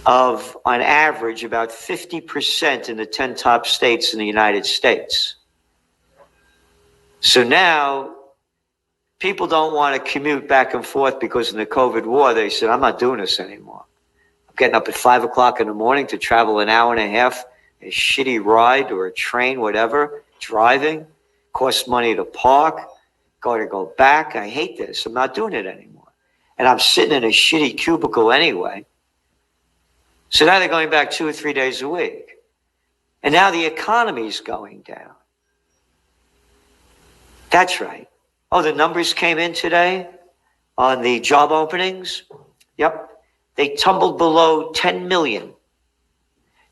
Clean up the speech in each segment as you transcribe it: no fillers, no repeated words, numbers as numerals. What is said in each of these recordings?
of, on average, about 50% in the 10 top states in the United States. So now people don't want to commute back and forth because in the COVID war, they said, I'm not doing this anymore. I'm getting up at 5 o'clock in the morning to travel an hour and a half, a shitty ride or a train, whatever, driving, costs money to park, go back. I hate this. I'm not doing it anymore. And I'm sitting in a shitty cubicle anyway. So now they're going back 2 or 3 days a week. And now the economy's going down. That's right. Oh, the numbers came in today on the job openings. Yep. They tumbled below 10 million.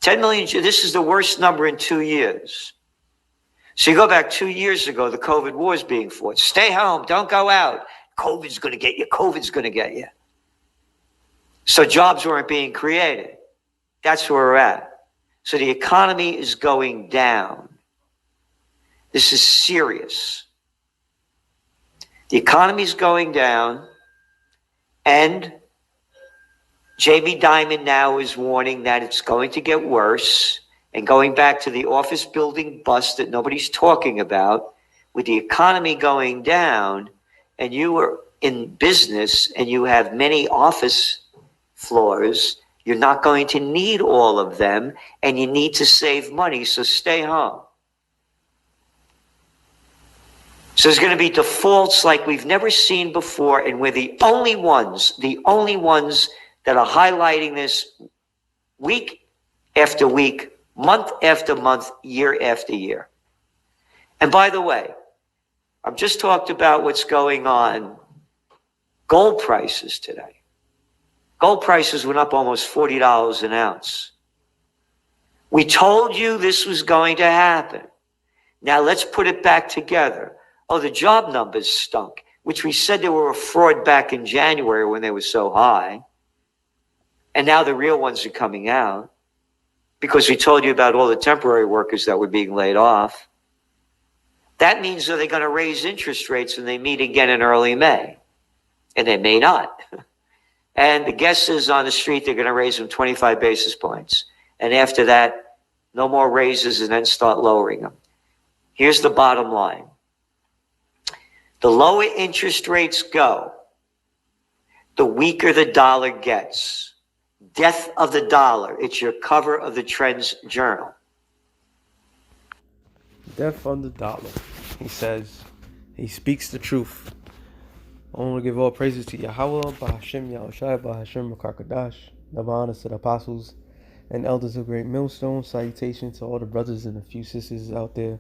10 million, this is the worst number in 2 years. So you go back 2 years ago, the COVID war is being fought. Stay home, don't go out. COVID's going to get you. COVID's going to get you. So jobs weren't being created. That's where we're at. So the economy is going down. This is serious. The economy is going down, and Jamie Dimon now is warning that it's going to get worse. And going back to the office building bust that nobody's talking about, with the economy going down, and you are in business and you have many office floors, you're not going to need all of them, and you need to save money, so stay home. So there's going to be defaults like we've never seen before, and we're the only ones that are highlighting this week after week, month after month, year after year. And by the way, I've just talked about what's going on. Gold prices today. Gold prices went up almost $40 an ounce. We told you this was going to happen. Now let's put it back together. Oh, the job numbers stunk, which we said they were a fraud back in January when they were so high. And now the real ones are coming out because we told you about all the temporary workers that were being laid off. That means that they're going to raise interest rates when they meet again in early May. And they may not. And the guess is on the street, they're going to raise them 25 basis points. And after that, no more raises and then start lowering them. Here's the bottom line. The lower interest rates go, the weaker the dollar gets. Death of the dollar. It's your cover of the Trends Journal. Death of the dollar. He says, he speaks the truth. I want to give all praises to Yahweh, Bahashem Yahushai, Bahashem Makakadash, the honors to the apostles and elders of Great Millstone. Salutation to all the brothers and a few sisters out there,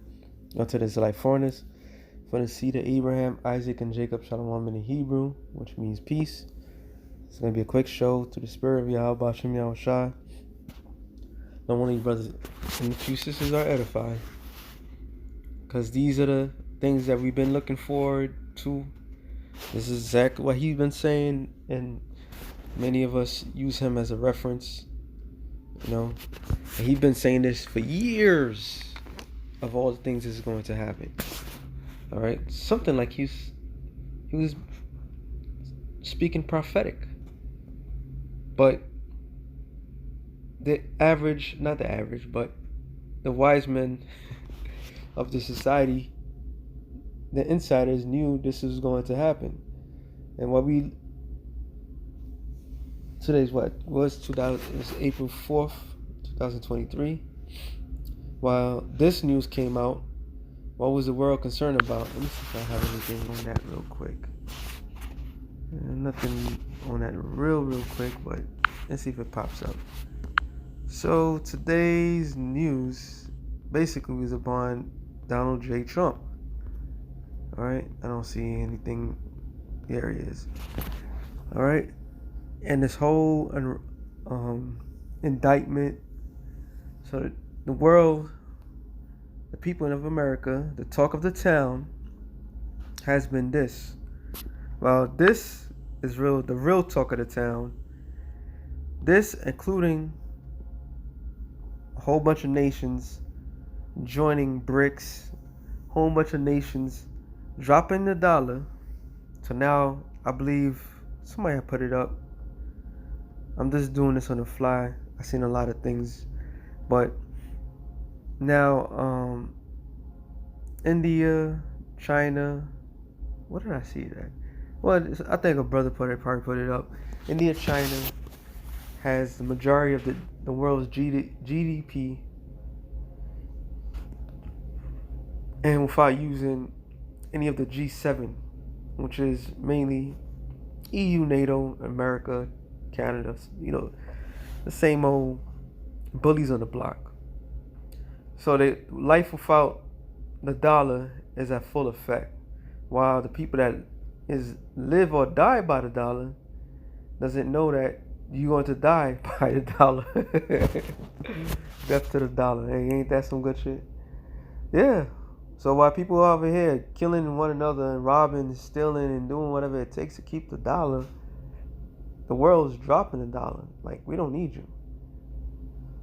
unto the Israelite foreigners, for the seed of Abraham, Isaac, and Jacob, Shalom in the Hebrew, which means peace. It's going to be a quick show to the spirit of Yahweh, Bahashem Yahushai. No one of you brothers and a few sisters are edified, because these are the things that we've been looking forward to. This is exactly what he's been saying, and many of us use him as a reference. You know, and he's been saying this for years of all the things that's going to happen. All right, something like he was speaking prophetic, but the wise men of the society, the insiders, knew this was going to happen. And today's what was April 4th, 2023. While this news came out, what was the world concerned about? Let me see if I have anything on that real quick. Nothing on that real quick, but let's see if it pops up. So today's news basically was upon Donald J. Trump. All right, I don't see anything. There he is. All right, and this whole indictment. So the world, the people of America, the talk of the town has been this. Well, this is the real talk of the town. This including a whole bunch of nations joining BRICS, whole bunch of nations dropping the dollar. So now I believe somebody had put it up. I'm just doing this on the fly. I've seen a lot of things, but now India, China. What did I see that? Well, I think a brother probably put it up. India, China has the majority of the world's GDP, and without using any of the G7, which is mainly EU, NATO, America, Canada. The same old bullies on the block. So the life without the dollar is at full effect, while the people that is live or die by the dollar doesn't know that you're going to die by the dollar. Death to the dollar. Hey, ain't that some good shit? Yeah. So while people are over here killing one another and robbing and stealing and doing whatever it takes to keep the dollar, the world's dropping the dollar. Like, we don't need you.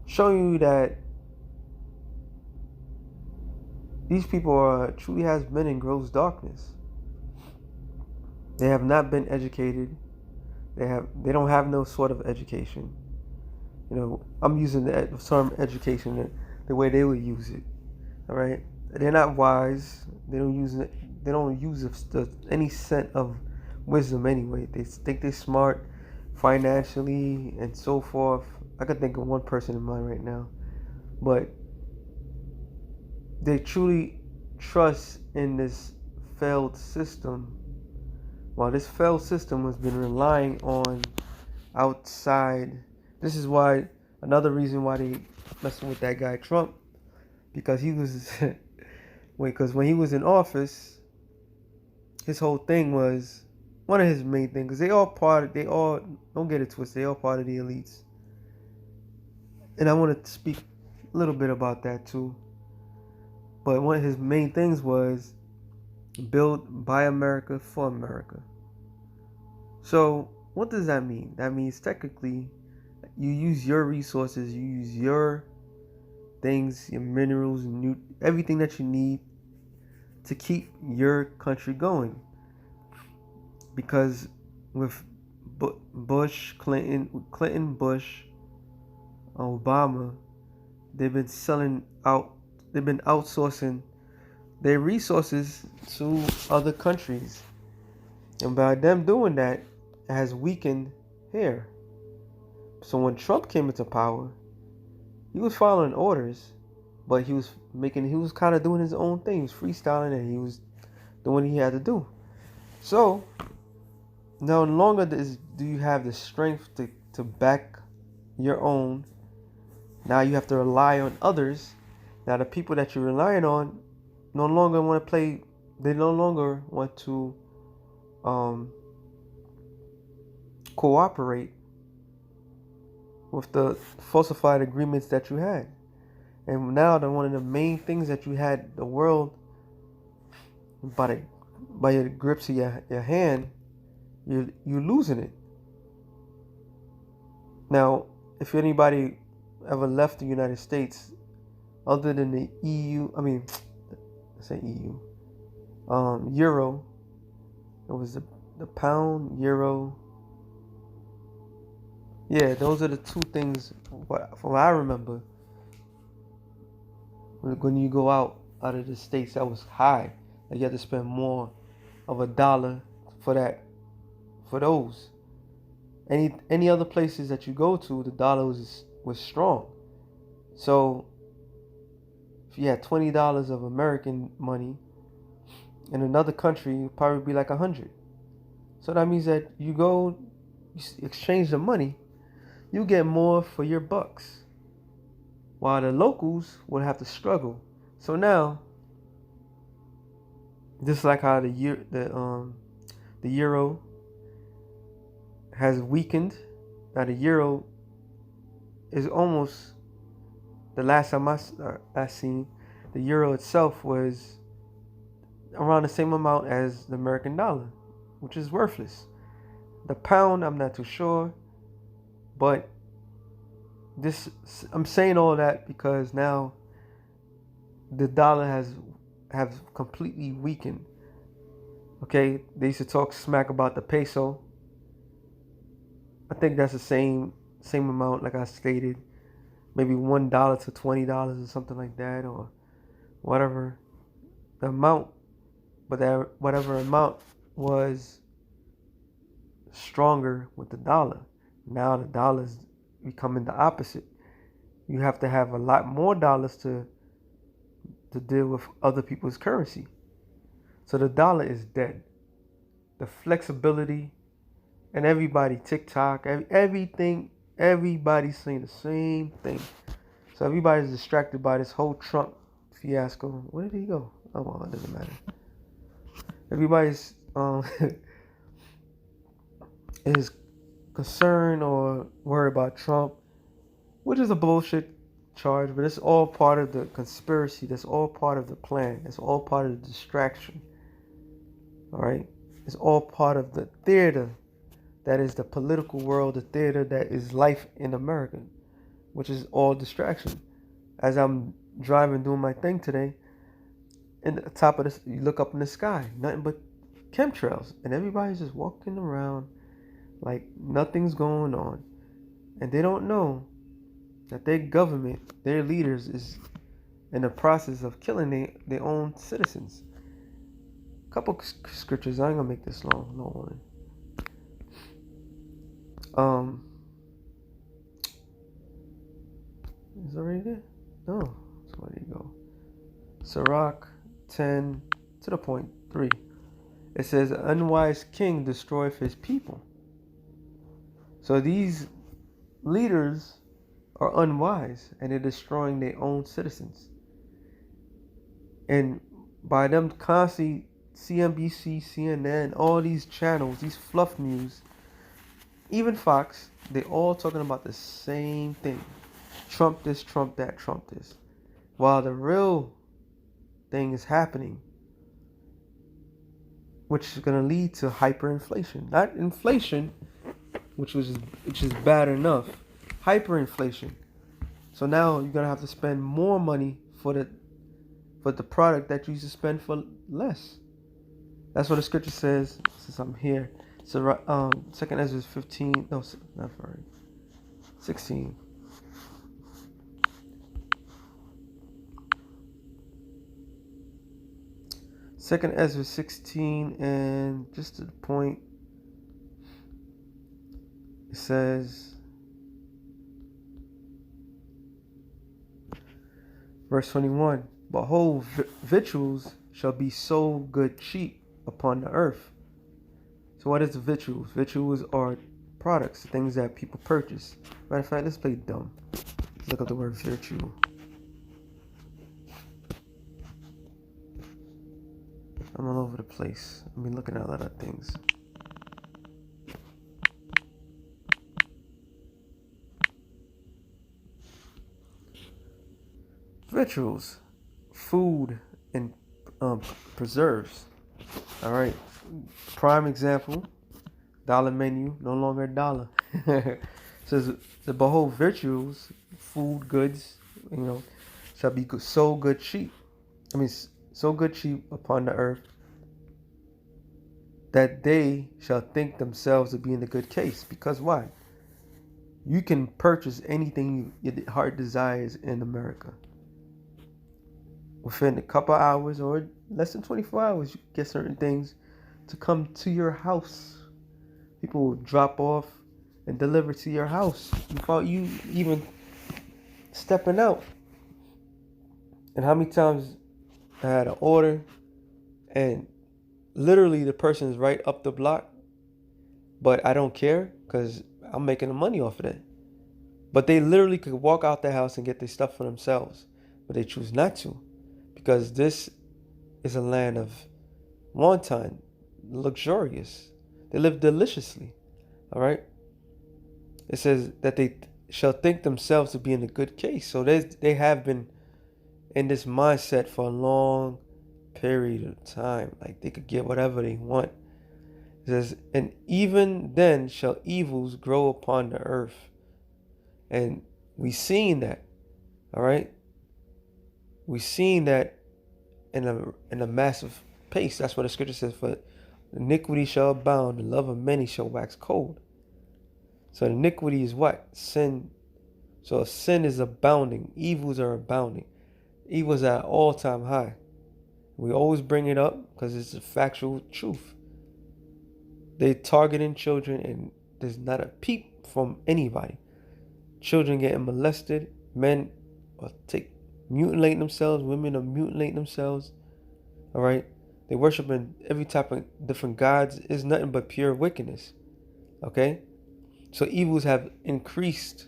Showing you that these people are truly has been in gross darkness. They have not been educated. They don't have no sort of education. I'm using the term education the way they would use it. All right, they're not wise. They don't use it. They don't use any scent of wisdom anyway. They think they're smart financially and so forth. I could think of one person in mind right now, but they truly trust in this failed system. While this failed system has been relying on outside. This is why another reason why they messing with that guy Trump, because he was because when he was in office, his whole thing was one of his main things. Because they all don't get it twisted. They all part of the elites, and I want to speak a little bit about that too. But one of his main things was build by America for America. So what does that mean? That means technically you use your resources, you use your things, your minerals, and everything that you need to keep your country going. Because with Bush, Clinton, Bush, Obama, they've been outsourcing their resources to other countries. And by them doing that, it has weakened here. So when Trump came into power, he was following orders, but he was kind of doing his own thing. He was freestyling and he was doing what he had to do. So no longer do you have the strength to back your own. Now you have to rely on others. Now the people that you're relying on no longer want to play. They no longer want to cooperate with the falsified agreements that you had. And now one of the main things that you had the world by your grips of your hand, you're losing it. Now, if anybody ever left the United States, other than the EU, Euro, it was the pound, Euro. Yeah, those are the two things from what I remember. When you go out of the States, that was high. Like you had to spend more of $1 for those. Any other places that you go to, the dollar was strong. So if you had $20 of American money in another country, it'd probably be like 100. So that means that you exchange the money, you get more for your bucks, while the locals would have to struggle. So now, just like how the euro has weakened, now the euro is almost, the last time I seen, the euro itself was around the same amount as the American dollar, which is worthless. The pound, I'm not too sure, but I'm saying all that because now the dollar have completely weakened. Okay, they used to talk smack about the peso. I think that's the same same amount, like I stated, maybe $1 to $20 or something like that, or whatever the amount, but that whatever amount was stronger with the dollar. Now the dollar is becoming the opposite. You have to have a lot more dollars to deal with other people's currency. So the dollar is dead. The flexibility and everybody, TikTok, everything, everybody's saying the same thing. So everybody's distracted by this whole Trump fiasco. Where did he go? Oh well, it doesn't matter. Everybody's is concerned or worried about Trump, which is a bullshit charge, but it's all part of the conspiracy. That's all part of the plan. It's all part of the distraction. All right? It's all part of the theater that is the political world, the theater that is life in America, which is all distraction. As I'm driving, doing my thing today, in the top of this, you look up in the sky, nothing but chemtrails, and everybody's just walking around like nothing's going on, and they don't know that their government, their leaders, is in the process of killing their own citizens. A couple scriptures. I ain't gonna make this long. No one. Is it already there? No. So where did you go? Sirach 10 to the point 3. It says, "An unwise king destroyeth his people." So these leaders are unwise and they're destroying their own citizens. And by them constantly, CNBC, CNN, all these channels, these fluff news, even Fox, they all talking about the same thing. Trump this, Trump that, Trump this. While the real thing is happening, which is going to lead to hyperinflation. Not inflation, which is bad enough. Hyperinflation. So now you're going to have to spend more money for the product that you used to spend for less. That's what the scripture says, since I'm here. So 2nd Ezra 15, no, not sorry, 16. Second Ezra 16, and just to the point, it says, verse 21, "Behold, victuals shall be so good cheap upon the earth." So what is victuals? Victuals are products, things that people purchase. Matter of fact, let's play dumb. Let's look up the word virtue. I'm all over the place. I've been looking at a lot of things. Victuals, food, and preserves. All right. Prime example, dollar menu, no longer a dollar. Says the behold victuals, food, goods, shall be so good cheap. So good cheap upon the earth that they shall think themselves to be in a good case. Because why? You can purchase anything your heart desires in America. Within a couple hours or less than 24 hours, you can get certain things to come to your house. People will drop off and deliver to your house without you even stepping out. And how many times I had an order and literally the person is right up the block, but I don't care because I'm making the money off of that. But they literally could walk out the house and get their stuff for themselves, but they choose not to, because this is a land of wanton, luxurious. They live deliciously. All right. It says that they shall think themselves to be in a good case. So they have been in this mindset for a long period of time. Like they could get whatever they want. It says, "And even then shall evils grow upon the earth." And we seen that. All right. We seen that in a massive pace. That's what the scripture says. "For iniquity shall abound, the love of many shall wax cold." So iniquity is what? Sin. So sin is abounding. Evils are abounding. Evils are at all-time high. We always bring it up because it's a factual truth. They targeting children and there's not a peep from anybody. Children getting molested. Men are mutilating themselves. Women are mutilating themselves. All right. They worshiping every type of different gods. It's nothing but pure wickedness. Okay. So evils have increased,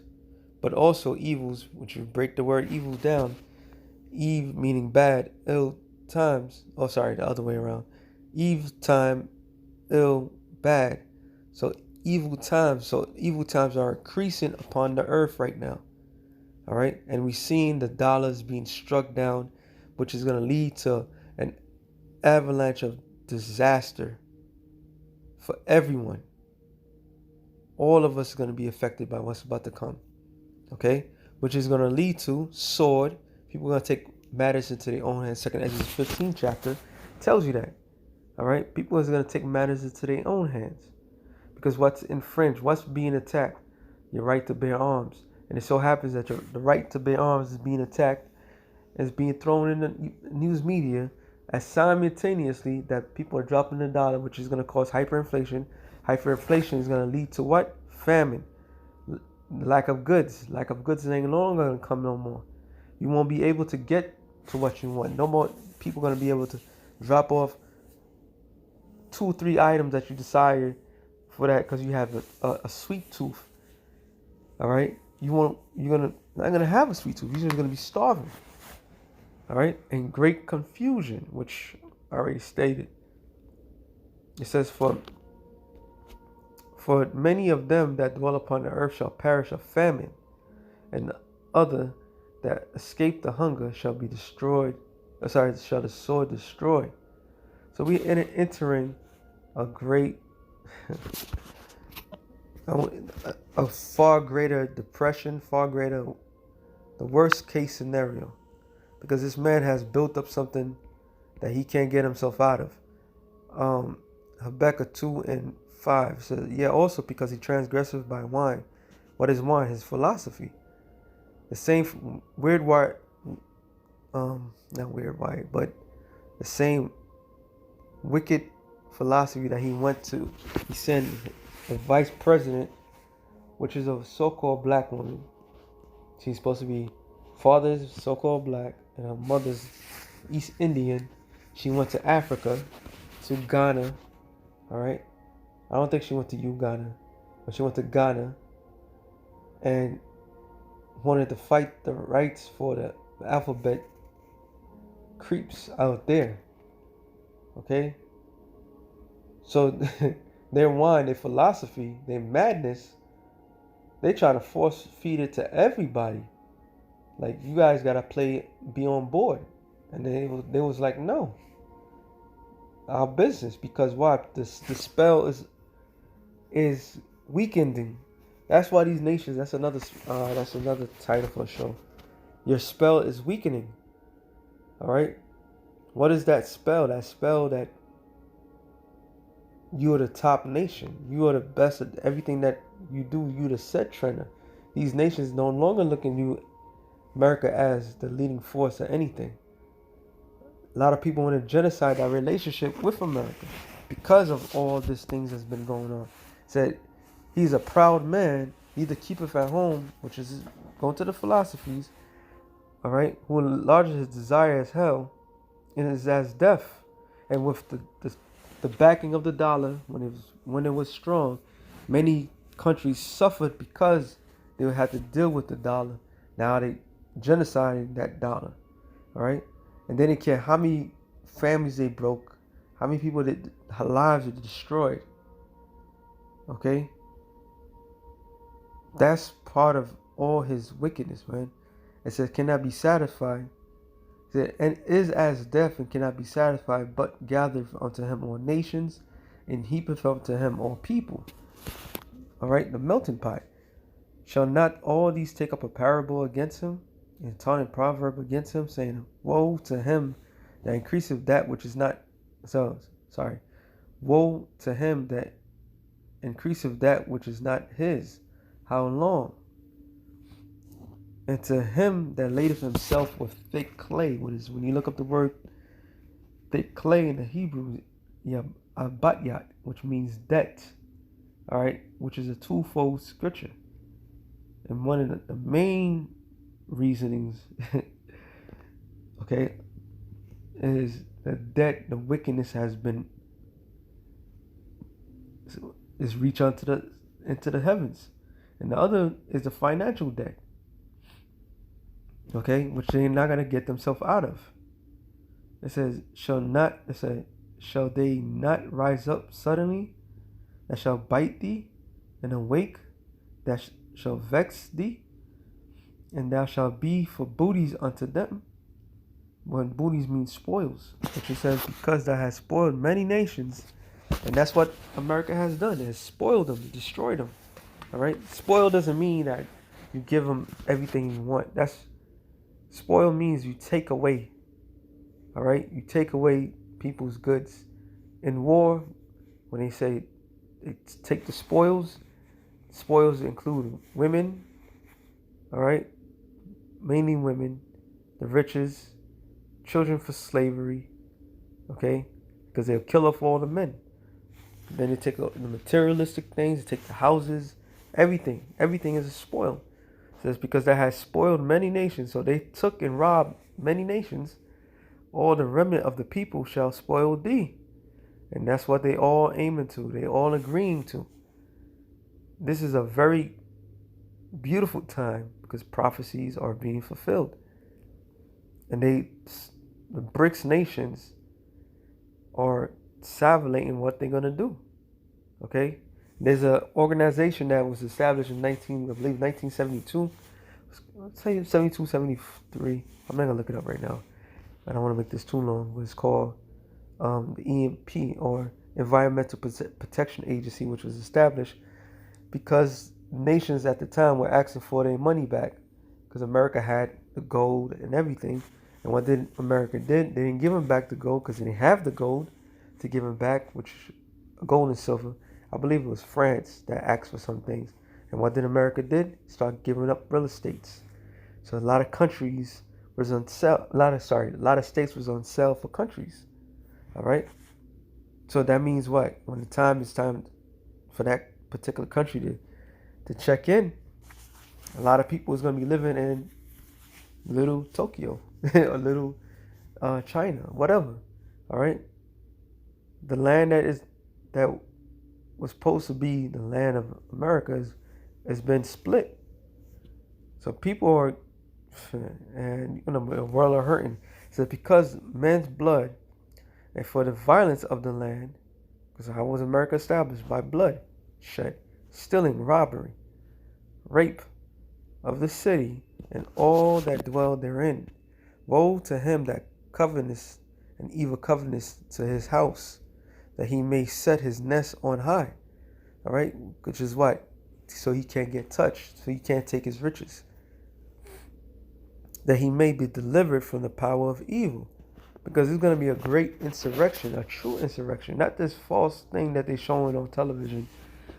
but also evils, which you break the word evil down. Eve meaning bad, ill times. Oh, sorry, the other way around. Eve time, ill, bad. So evil times. So evil times are increasing upon the earth right now. All right, and we've seen the dollars being struck down, which is going to lead to an avalanche of disaster for everyone. All of us are going to be affected by what's about to come. Okay, which is going to lead to sword. People are going to take matters into their own hands. 2nd Ezra 15 chapter tells you that. All right, people are going to take matters into their own hands because what's infringed, what's being attacked, your right to bear arms. And it so happens that the right to bear arms is being attacked, is being thrown in the news media as simultaneously that people are dropping the dollar, which is going to cause hyperinflation. Hyperinflation is going to lead to what? Famine. Lack of goods. Lack of goods ain't no longer going to come no more. You won't be able to get to what you want. No more people going to be able to drop off 2 or 3 items that you desire for that because you have a sweet tooth. All right? You're not gonna have a sweet tooth. You're just gonna be starving. All right? And great confusion, which I already stated. It says, for many of them that dwell upon the earth shall perish of famine, and the other that escape the hunger shall be destroyed. Shall the sword destroy. So we entering a great, a far greater depression, far greater, the worst case scenario, because this man has built up something that he can't get himself out of. Habakkuk 2:5 says, yeah, also because he transgresseth by wine. What is wine? His philosophy. The same not weird wine, but the same wicked philosophy that he went to. He sent the vice president, which is a so-called black woman. She's supposed to be father's so-called black and her mother's East Indian. She went to Africa, to Ghana. All right, I don't think she went to Uganda, but she went to Ghana and wanted to fight the rights for the alphabet creeps out there. Okay, so their wine, their philosophy, their madness, they try to force feed it to everybody. Like, you guys gotta be on board. And they was like, no, our business, because what? The spell is weakening. That's why these nations. That's another title for a show. Your spell is weakening. All right. What is that spell? That spell that you are the top nation. You are the best at everything that you do. You the set trender. These nations no longer look at you, America, as the leading force of anything. A lot of people want to genocide that relationship with America because of all these things that's been going on. Said he's a proud man, neither keepeth at home, which is going to the philosophies, all right, who enlarges his desire as hell, and is as death. And with the backing of the dollar, when it was strong, many countries suffered because they would have to deal with the dollar. Now they genociding that dollar, all right? And they didn't care how many families they broke, how many people that lives were destroyed. Okay? That's part of all his wickedness, man. It says, cannot be satisfied. It said, and is as death and cannot be satisfied, but gathereth unto him all nations, and heapeth unto him all people. All right? The melting pot. Shall not all these take up a parable against him, and taunt a proverb against him, saying, woe to him that increaseth that which is not, woe to him that increaseth that which is not his. how long? And to him that ladeth himself with thick clay, when you look up the word thick clay in the Hebrew, you have abatyat, which means debt, all right, which is a twofold scripture. And one of the main reasonings, okay, is the debt, the wickedness has been, is reach into the heavens. And the other is the financial debt, okay, which they're not going to get themselves out of. It says, shall they not rise up suddenly, that shall bite thee, and awake, that shall vex thee, and thou shalt be for booties unto them. When booties means spoils, which it says, because thou hast spoiled many nations, and that's what America has done. It has spoiled them, destroyed them. All right, spoil doesn't mean that you give them everything you want. Spoil means you take away. All right, you take away people's goods. In war, when they say take the spoils include women, all right, mainly women, the riches, children for slavery, okay, because they'll kill off all the men. Then they take the materialistic things, they take the houses, everything is a spoil. So it's because that has spoiled many nations. So they took and robbed many nations. All the remnant of the people shall spoil thee. And that's what they all aiming to. They all agreeing to. This is a very beautiful time because prophecies are being fulfilled. And the BRICS nations are salivating what they're going to do. Okay? There's an organization that was established in 1972. Let's say 72, 73. I'm not going to look it up right now. I don't want to make this too long. But it's called the EMP, or Environmental Protection Agency, which was established because nations at the time were asking for their money back because America had the gold and everything. And what did America did? They didn't give them back the gold because they didn't have the gold to give them back, which gold and silver. I believe it was France that asked for some things. And what did America did? Start giving up real estates. So a lot of countries was on sale. A lot of states was on sale for countries. All right. So that means what? When the time is time for that particular country to check in, a lot of people is going to be living in little Tokyo or little China, whatever. All right. The land that was supposed to be the land of America has been split. So people are, and the world are hurting. So because men's blood, and for the violence of the land, because how was America established? By blood shed, stealing, robbery, rape of the city, and all that dwell therein. Woe to him that covenants an evil covenants to his house, that he may set his nest on high. All right, which is what? So he can't get touched, so he can't take his riches. That he may be delivered from the power of evil. Because it's going to be a great insurrection, a true insurrection, not this false thing that they're showing on television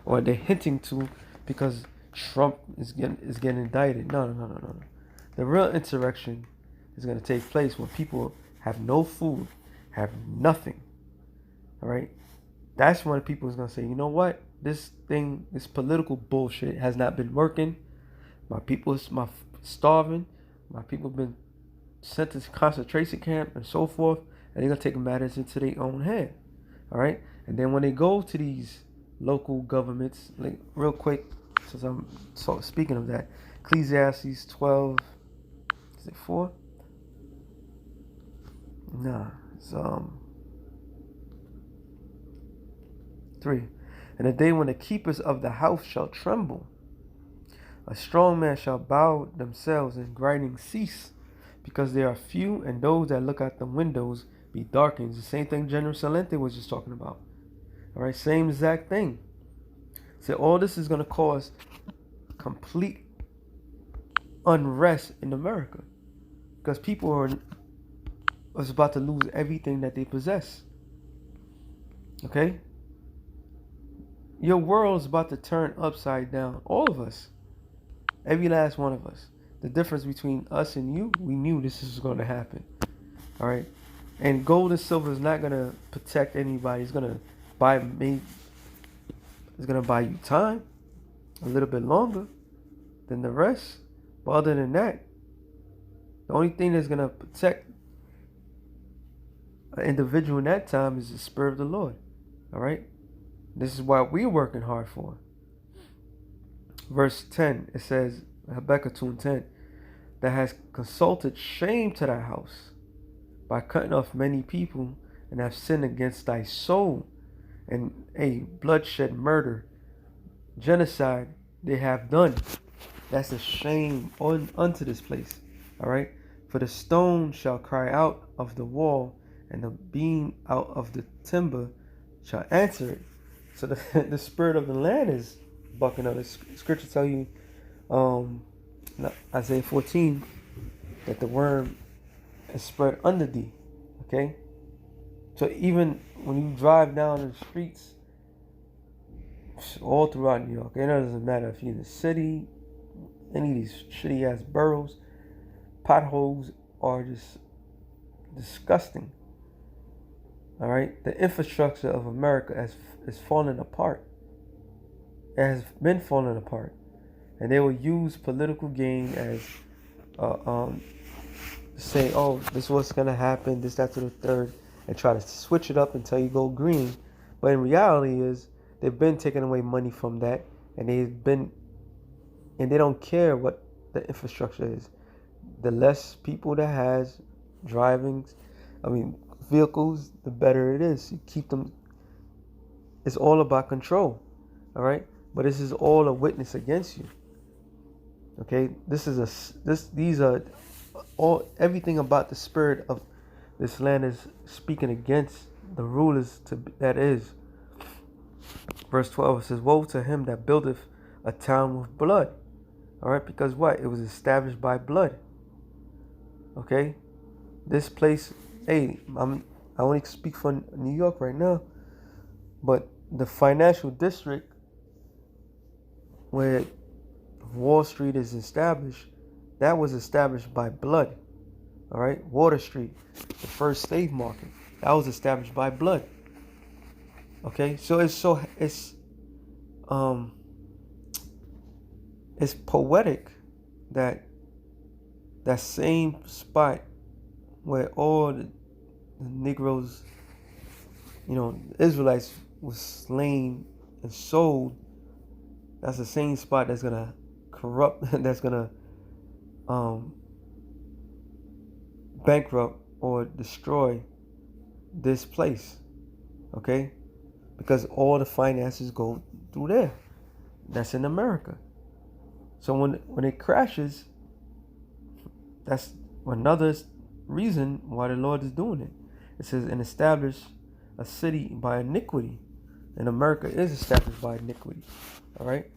or they're hinting to because Trump is getting indicted. No. The real insurrection is going to take place when people have no food, have nothing. All right? That's when people is going to say, you know what? This political bullshit has not been working. My people are starving. My people have been sent to concentration camp and so forth, and they're gonna take matters into their own hand. All right, and then when they go to these local governments, like real quick, since I'm speaking of that, Ecclesiastes 12, is it 4? Nah, it's 3. And the day when the keepers of the house shall tremble, a strong man shall bow themselves and grinding cease, because they are few, and those that look out the windows be darkened. It's the same thing General Salente was just talking about. All right, same exact thing. So all this is going to cause complete unrest in America, because people are about to lose everything that they possess. Okay? Your world is about to turn upside down. All of us. Every last one of us. The difference between us and you, we knew this was going to happen. All right. And gold and silver is not going to protect anybody. It's going to buy me. It's going to buy you time, a little bit longer than the rest. But other than that, the only thing that's going to protect an individual in that time is the Spirit of the Lord. All right. This is what we're working hard for. Verse 10, it says, Habakkuk 2:10, that has consulted shame to thy house by cutting off many people and have sinned against thy soul, and a bloodshed, murder, genocide they have done. That's a shame unto this place. All right. For the stone shall cry out of the wall, and the beam out of the timber shall answer it. So the spirit of the land is bucking up. The scripture tell you, Isaiah 14, that the worm is spread under thee. Okay. So even when you drive down the streets all throughout New York, it doesn't matter if you're in the city, any of these shitty ass boroughs, potholes are just disgusting. All right, the infrastructure of America is falling apart. It has been falling apart, and they will use political gain as say, oh, this is what's gonna happen, this, that, to the third, and try to switch it up until you go green. But in reality, is they've been taking away money from that, and they don't care what the infrastructure is. The less people that has vehicles, the better it is. You keep them. It's all about control, all right. But this is all a witness against you. Okay, these are everything about the spirit of this land is speaking against the rulers that is. Verse 12 says, "Woe to him that buildeth a town with blood." All right, because what? It was established by blood. Okay, this place. Hey, I only speak for New York right now, but the financial district where Wall Street is established, that was established by blood. All right, Water Street, the first slave market, that was established by blood. Okay, so it's poetic that that same spot where all the Negroes, Israelites was slain and sold, that's the same spot that's gonna corrupt, that's gonna bankrupt or destroy this place. Okay, because all the finances go through there. That's in America. So when it crashes, that's another reason why the Lord is doing it. It says, and establish a city by iniquity. And America is established by iniquity. All right.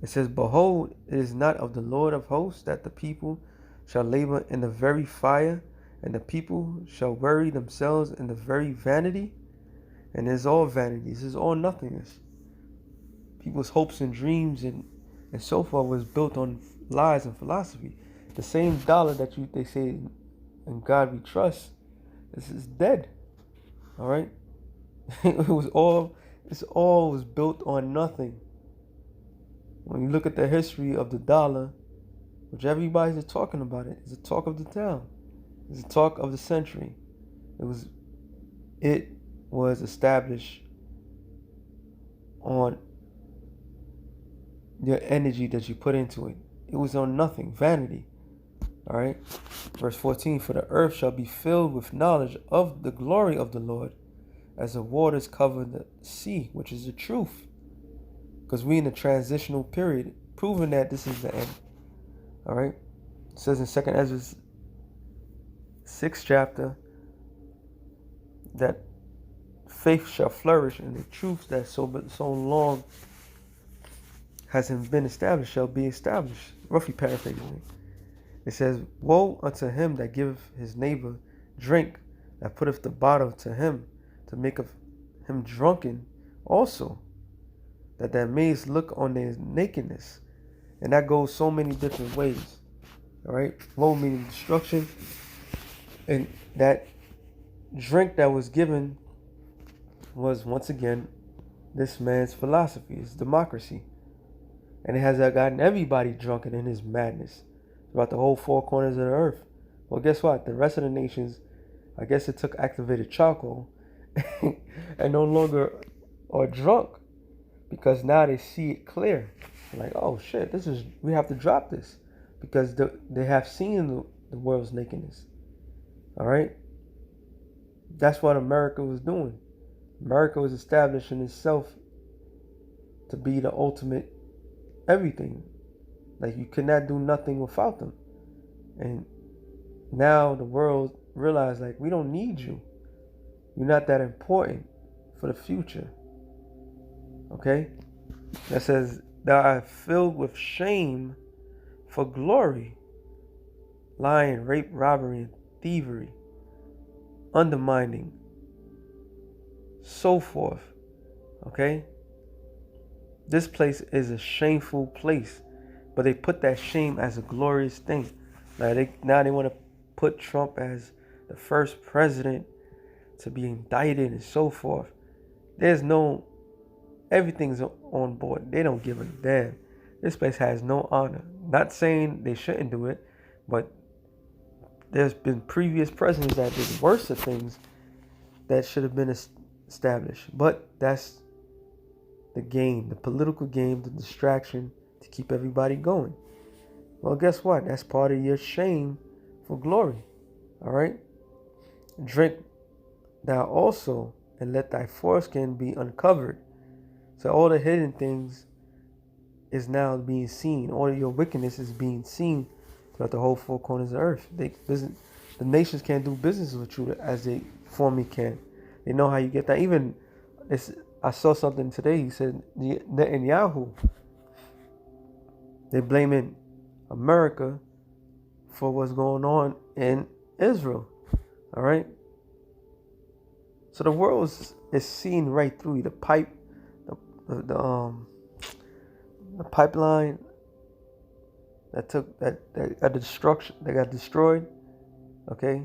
It says, behold, it is not of the Lord of hosts that the people shall labor in the very fire, and the people shall weary themselves in the very vanity. And it's all vanity. This is all nothingness. People's hopes and dreams and so forth was built on lies and philosophy. The same dollar that they say in God we trust, this is dead. All right. This all was built on nothing. When you look at the history of the dollar, which everybody's talking about it, it's a talk of the town. It's a talk of the century. It was established on your energy that you put into it. It was on nothing, vanity. All right. Verse 14, for the earth shall be filled with knowledge of the glory of the Lord, as the waters cover the sea, which is the truth. Because we're in a transitional period, proving that this is the end. All right. It says in 2nd Ezra 6th chapter that faith shall flourish, and the truth that so long hasn't been established shall be established. Roughly paraphrasing. It says, woe unto him that giveth his neighbor drink, that putteth the bottle to him, to make of him drunken also, that thou mayest look on their nakedness, And that goes so many different ways. All right? Woe meaning destruction. And that drink that was given was, once again, this man's philosophy. It's democracy. And it has gotten everybody drunken in his madness throughout the whole four corners of the earth. Well, guess what? The rest of the nations, I guess it took activated charcoal and no longer are drunk because now they see it clear. They're like, oh shit, we have to drop this because they have seen the world's nakedness. All right? That's what America was doing. America was establishing itself to be the ultimate everything. Like you could not do nothing without them. And now the world realized like we don't need you. You're not that important for the future. Okay? That says thou art filled with shame for glory. Lying, rape, robbery, and thievery. Undermining. So forth. Okay? This place is a shameful place. But they put that shame as a glorious thing. Now they want to put Trump as the first president to be indicted and so forth. Everything's on board. They don't give a damn. This place has no honor. Not saying they shouldn't do it, but there's been previous presidents that did worse of things that should have been established. But that's the game, the political game, the distraction to keep everybody going. Well, guess what? That's part of your shame for glory. All right? Drink thou also, and let thy foreskin be uncovered. So all the hidden things is now being seen. All of your wickedness is being seen throughout the whole four corners of the earth. The nations can't do business with you as they formerly can. They know how you get that. Even I saw something today. He said Netanyahu. They're blaming America for what's going on in Israel. All right. So the world is seeing right through you. The pipeline that got destroyed. Okay.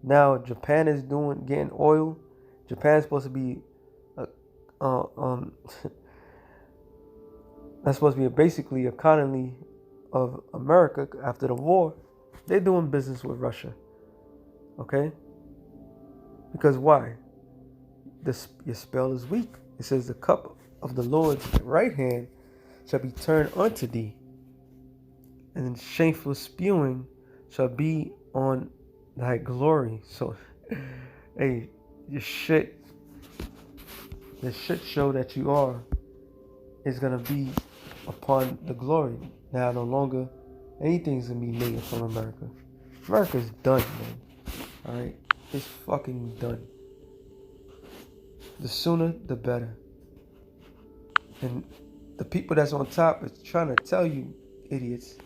Now Japan is getting oil. Japan's supposed to be that's supposed to be basically a colony of America after the war. They're doing business with Russia. Okay? Because why? Your spell is weak. It says the cup of the Lord's right hand shall be turned unto thee, and shameful spewing shall be on thy glory. So, hey, the shit show that you are is gonna be upon the glory. Now no longer anything's gonna be made from America. America's done, man. Alright? It's fucking done. The sooner the better. And the people that's on top is trying to tell you, idiots,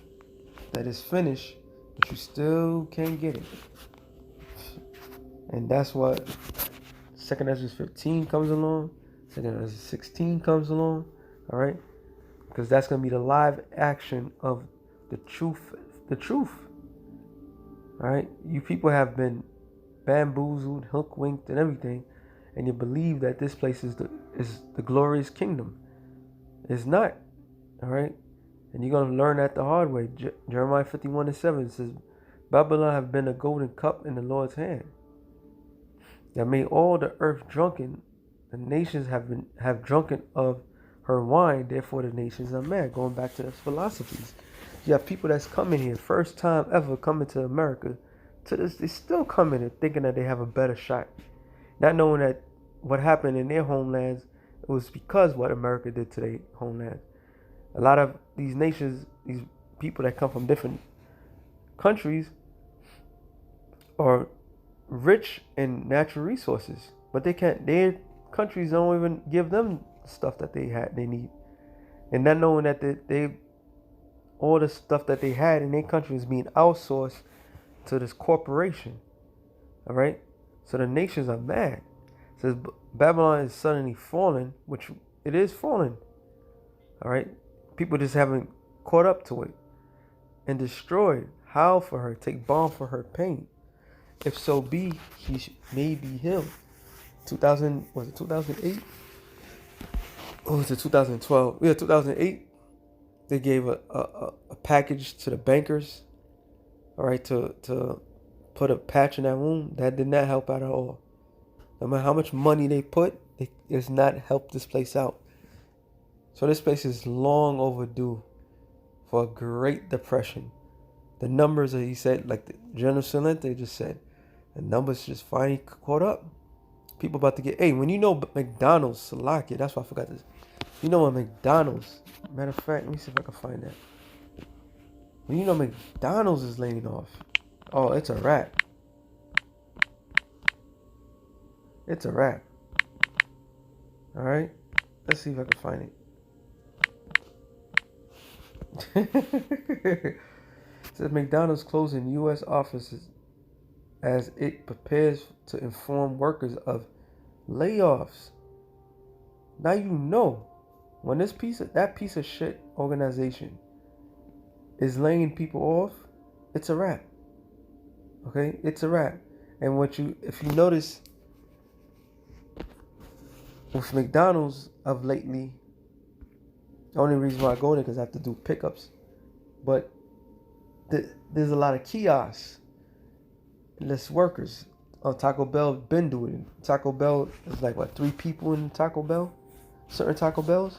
that it's finished, but you still can't get it. And that's what 2 Ezra 15 comes along, 2 Ezra 16 comes along, all right? Because that's going to be the live action of the truth. All right? You people have been bamboozled, hook-winked, and everything, and you believe that this place is the glorious kingdom. It's not, all right? And you're going to learn that the hard way. Jeremiah 51:7 says, Babylon have been a golden cup in the Lord's hand, that made all the earth drunken. The nations have drunken of her wine, therefore the nations are mad. Going back to those philosophies. You have people that's coming here, first time ever coming to America. To this, they still coming here thinking that they have a better shot. Not knowing that what happened in their homelands, it was because what America did to their homeland. A lot of these nations, these people that come from different countries are rich in natural resources, but their countries don't even give them stuff that they need. And not knowing that all the stuff that they had in their country is being outsourced to this corporation. All right? So the nations are mad. It says Babylon is suddenly falling, which it is falling. All right? People just haven't caught up to it and destroyed. Howl for her, take balm for her pain. If so be, may be healed. 2000, was it 2008? Or was it 2012? Yeah, 2008. They gave a package to the bankers, all right, to put a patch in that wound. That did not help out at all. No matter how much money they put, it does not help this place out. So this place is long overdue for a Great Depression. The numbers that he said, like the General Salente just said, the numbers just finally caught up. People about to get, hey, when you know McDonald's, Salakia, that's why I forgot this. You know when McDonald's, matter of fact, let me see if I can find that. When you know McDonald's is laying off, oh, it's a wrap. It's a wrap. All right, let's see if I can find it. It says McDonald's closing U.S. offices as it prepares to inform workers of layoffs. Now you know when that piece of shit organization is laying people off, it's a wrap. Okay, it's a wrap. And if you notice with McDonald's of lately, the only reason why I go there because I have to do pickups, but there's a lot of kiosks, less workers. Taco Bell been doing it. Taco Bell is like what, 3 people in Taco Bell? Certain Taco Bells.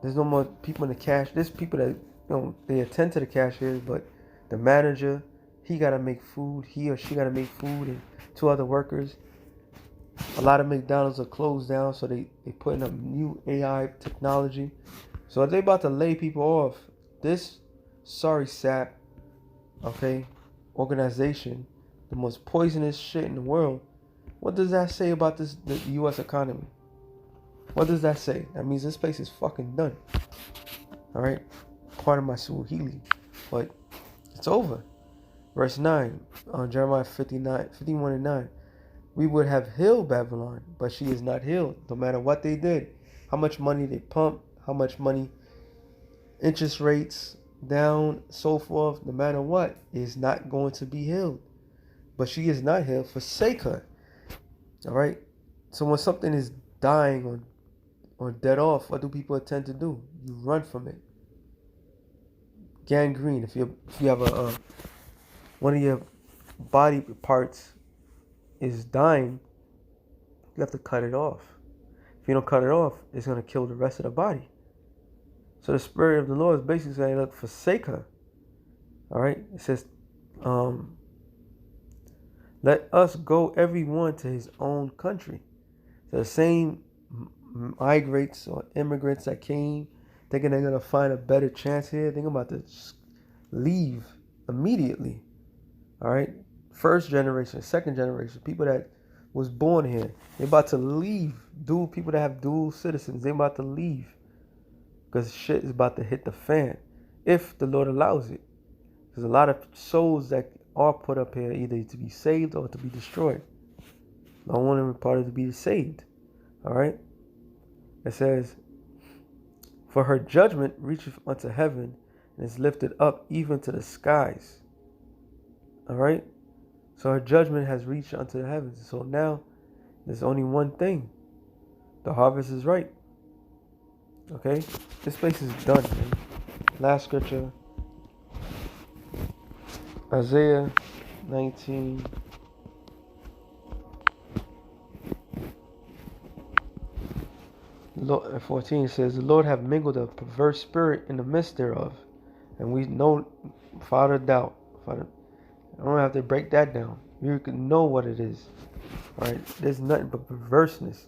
There's no more people in the cash. There's people that they attend to the cashiers, but the manager, he gotta make food. He or she gotta make food, and 2 other workers. A lot of McDonald's are closed down, so they putting up new AI technology. So if they about to lay people off, this sorry sap, okay, organization, the most poisonous shit in the world. What does that say about the U.S. economy? What does that say? That means this place is fucking done. All right, part of my Swahili, but it's over. Verse 9 on Jeremiah 51 and 9. We would have healed Babylon, but she is not healed. No matter what they did, how much money they pumped, how much money, interest rates down, so forth, no matter what, is not going to be healed. But she is not healed. Forsake her. All right. So when something is dying or dead off, what do people tend to do? You run from it. Gangrene. If you have a one of your body parts is dying, you have to cut it off. If you don't cut it off, it's going to kill the rest of the body. So the Spirit of the Lord is basically saying, look, forsake her. All right. It says, let us go everyone to his own country. So the same migrants or immigrants that came thinking they're going to find a better chance here, they're about to leave immediately. All right. First generation, second generation, people that was born here, they're about to leave. People that have dual citizens, they're about to leave. Because shit is about to hit the fan. If the Lord allows it. There's a lot of souls that are put up here either to be saved or to be destroyed. I want them part of to be saved. Alright? It says, for her judgment reacheth unto heaven and is lifted up even to the skies. Alright? So her judgment has reached unto the heavens. So now there's only one thing. The harvest is ripe. Okay? This place is done, man. Last scripture. Isaiah 19. Lord, 14 says, the Lord have mingled a perverse spirit in the midst thereof. And we know, without a doubt, I don't have to break that down. You can know what it is. Alright? There's nothing but perverseness.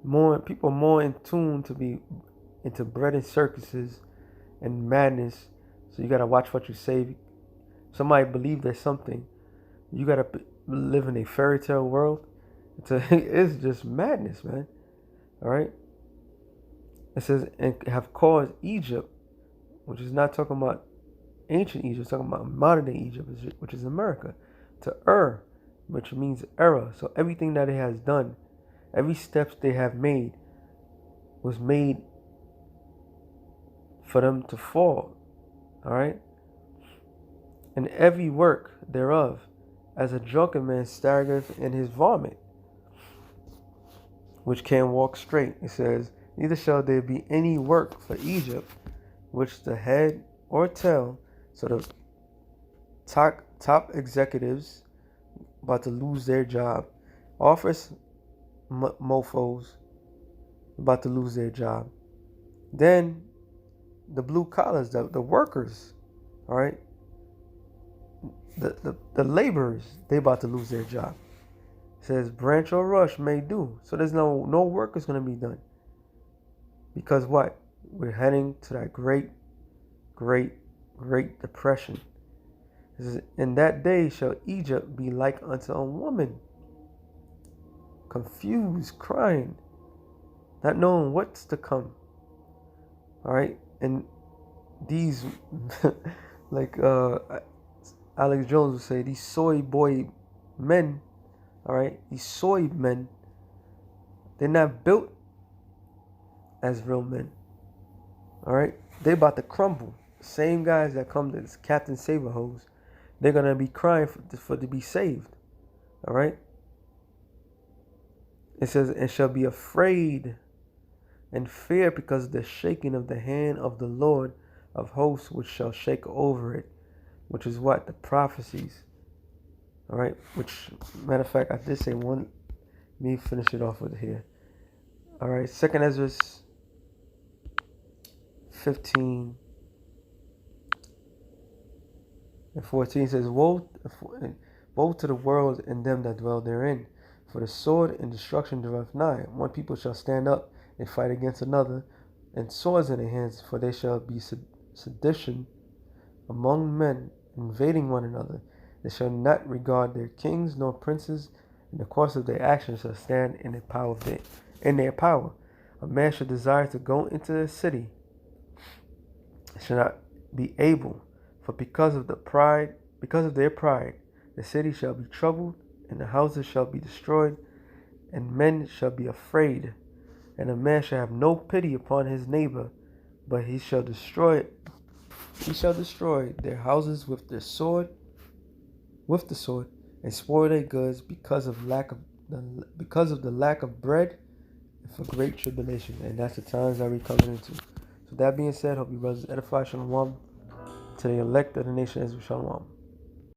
People are more in tune to be into bread and circuses and madness. So you gotta watch what you say. Somebody believe there's something. You gotta live in a fairy tale world. It's just madness, man. All right. It says, and have caused Egypt, which is not talking about ancient Egypt, it's talking about modern day Egypt, which is America, to err, which means error. So everything that it has done, every steps they have made was made for them to fall. All right. And every work thereof, as a drunken man staggereth in his vomit, which can walk straight. It says, neither shall there be any work for Egypt, which the head or tail, so the top executives about to lose their job, office mofos about to lose their job. Then the blue collars, the workers, all right, the laborers, they about to lose their job. It says branch or rush may do. So there's no work is going to be done. Because what? We're heading to that great depression. It says, in that day shall Egypt be like unto a woman, confused, crying, not knowing what's to come. All right. And these, like Alex Jones would say, these soy boy men, all right, these soy men, they're not built as real men. All right, they about to crumble. Same guys that come to this Captain Saber hose, they're gonna be crying for to be saved. All right. It says, and shall be afraid and fear because of the shaking of the hand of the Lord of hosts, which shall shake over it, which is what? The prophecies. All right, which, matter of fact, I did say one. Let me finish it off with here. All right, 2nd Ezra 15 and 14 says, woe to the world and them that dwell therein, for the sword and destruction draweth nigh. One people shall stand up and fight against another, and swords in their hands, for they shall be sedition among men, invading one another. They shall not regard their kings nor princes, and the course of their actions shall stand in their power. A man shall desire to go into the city, shall not be able, for because of their pride, the city shall be troubled, and the houses shall be destroyed, and men shall be afraid, and a man shall have no pity upon his neighbor, but he shall destroy their houses with the sword, and spoil their goods because of the lack of bread, and for great tribulation. And that's the times that we're coming into. So that being said, hope you brothers edify. Shalom. To the elect of the nation, Israel, shalom.